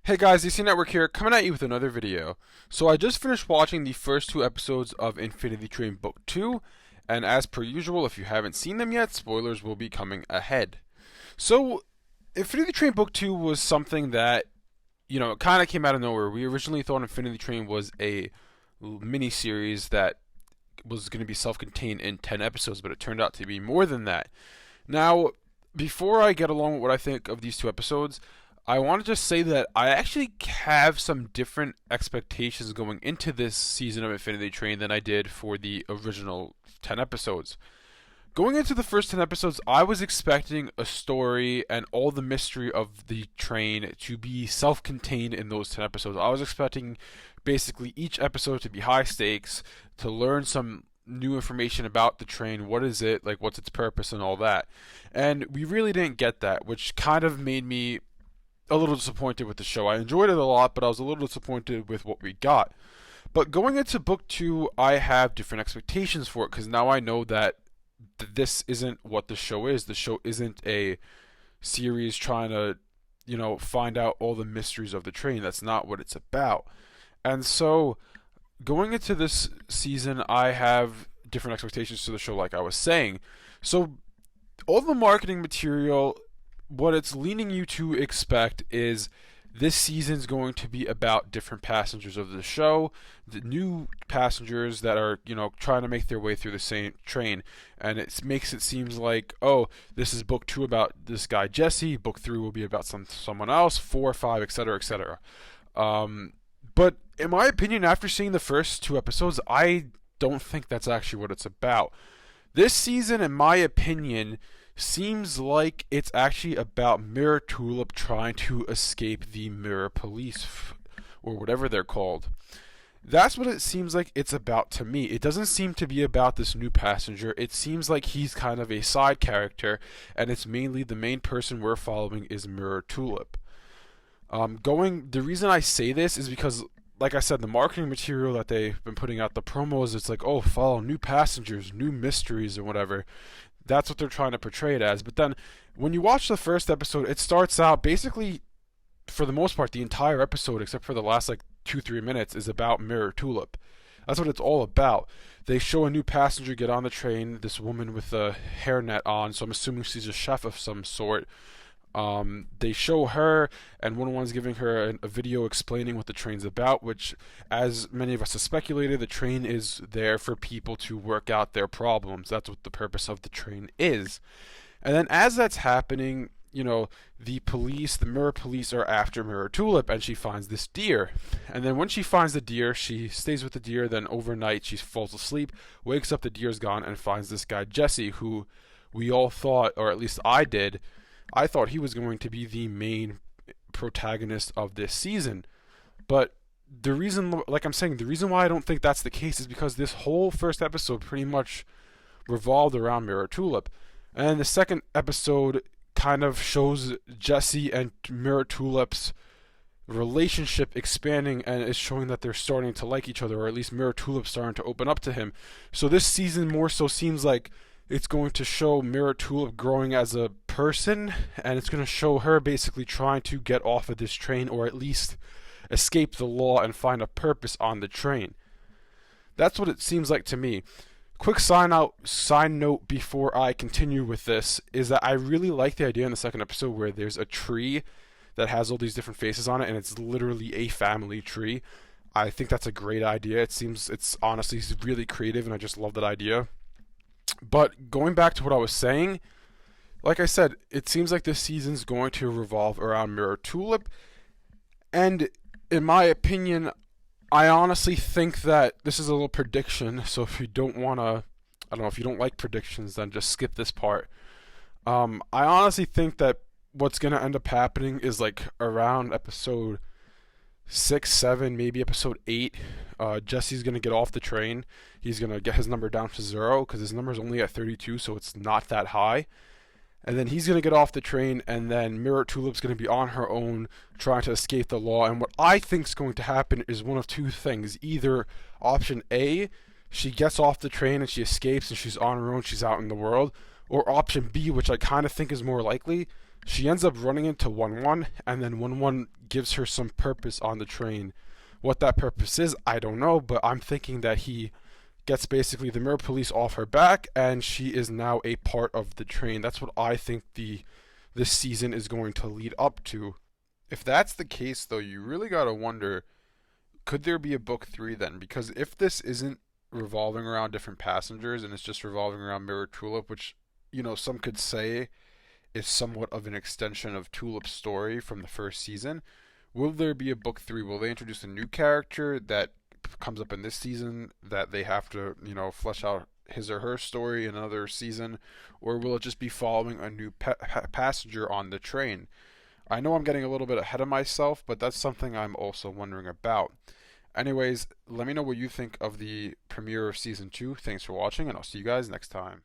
Hey guys, DC Network here, coming at you with another video. So I just finished watching the first two episodes of Infinity Train Book 2, and as per usual, if you haven't seen them yet, spoilers will be coming ahead. So, Infinity Train Book 2 was something that, it kind of came out of nowhere. We originally thought Infinity Train was a mini series that was going to be self-contained in 10 episodes, but it turned out to be more than that. Now, before I get along with what I think of these two episodes, I want to just say that I actually have some different expectations going into this season of Infinity Train than I did for the original 10 episodes. Going into the first 10 episodes, I was expecting a story and all the mystery of the train to be self contained in those 10 episodes. I was expecting basically each episode to be high stakes, to learn some new information about the train. What is it? Like, what's its purpose and all that. And we really didn't get that, which kind of made me a little disappointed with the show. I enjoyed it a lot, but I was a little disappointed with what we got. But going into book two, I have different expectations for it because now I know that this isn't what the show is. The show isn't a series trying to, find out all the mysteries of the train. That's not what it's about. And so, going into this season, I have different expectations to the show, like I was saying. So, all the marketing material, what it's leaning you to expect is this season's going to be about different passengers of the show, the new passengers that are, trying to make their way through the same train. And it makes it seems like, oh, this is book two about this guy Jesse, book three will be about someone else, 4, 5, etc., etc. But in my opinion, after seeing the first two episodes, I don't think that's actually what it's about. This season, in my opinion, seems like it's actually about Mirror Tulip trying to escape the Mirror Police, or whatever they're called. That's what it seems like it's about to me. It doesn't seem to be about this new passenger. It seems like he's kind of a side character, and it's mainly the main person we're following is Mirror Tulip. The reason I say this is because, like I said, the marketing material that they've been putting out, the promos, it's like, oh, follow new passengers, new mysteries, or whatever. That's what they're trying to portray it as. But then, when you watch the first episode, it starts out basically, for the most part, the entire episode, except for the last 2-3 minutes, is about Mirror Tulip. That's what it's all about. They show a new passenger get on the train, this woman with a hairnet on, so I'm assuming she's a chef of some sort. They show her, and one's giving her a video explaining what the train's about, which, as many of us have speculated, the train is there for people to work out their problems. That's what the purpose of the train is. And then as that's happening, the Mirror Police are after Mirror Tulip, and she finds this deer. And then when she finds the deer, she stays with the deer, then overnight she falls asleep, wakes up, the deer's gone, and finds this guy Jesse, who we all thought, or at least I thought he was going to be the main protagonist of this season. But the reason, like I'm saying, the reason why I don't think that's the case is because this whole first episode pretty much revolved around Mirror Tulip. And the second episode kind of shows Jesse and Mirror Tulip's relationship expanding, and is showing that they're starting to like each other, or at least Mirror Tulip's starting to open up to him. So this season more so seems like it's going to show Mirror Tulip growing as a person, and it's going to show her basically trying to get off of this train, or at least escape the law and find a purpose on the train. That's what it seems like to me. Quick side note before I continue with this is that I really like the idea in the second episode where there's a tree that has all these different faces on it, and it's literally a family tree. I think that's a great idea. It's honestly really creative, and I just love that idea. But going back to what I was saying, like I said, it seems like this season's going to revolve around Mirror Tulip. And in my opinion, I honestly think that this is a little prediction. So if you don't want to, I don't know, if you don't like predictions, then just skip this part. I honestly think that what's going to end up happening is around episode 6, 7, maybe episode 8, Jesse's going to get off the train. He's going to get his number down to 0 because his number is only at 32, so it's not that high. And then he's going to get off the train, and then Mirror Tulip's going to be on her own trying to escape the law. And what I think is going to happen is one of two things. Either option A, she gets off the train and she escapes and she's on her own, she's out in the world. Or option B, which I kind of think is more likely, She ends up running into 1-1, and then 1-1 gives her some purpose on the train. What that purpose is, I don't know, but I'm thinking that he gets basically the Mirror Police off her back, and she is now a part of the train. That's what I think this season is going to lead up to. If that's the case, though, you really gotta wonder, could there be a book three then? Because if this isn't revolving around different passengers and it's just revolving around Mirror Tulip, which some could say is somewhat of an extension of Tulip's story from the first season, will there be a book three? Will they introduce a new character that comes up in this season that they have to, flesh out his or her story in another season, or will it just be following a new passenger on the train? I know I'm getting a little bit ahead of myself, but that's something I'm also wondering about. Anyways, let me know what you think of the premiere of season 2. Thanks for watching, and I'll see you guys next time.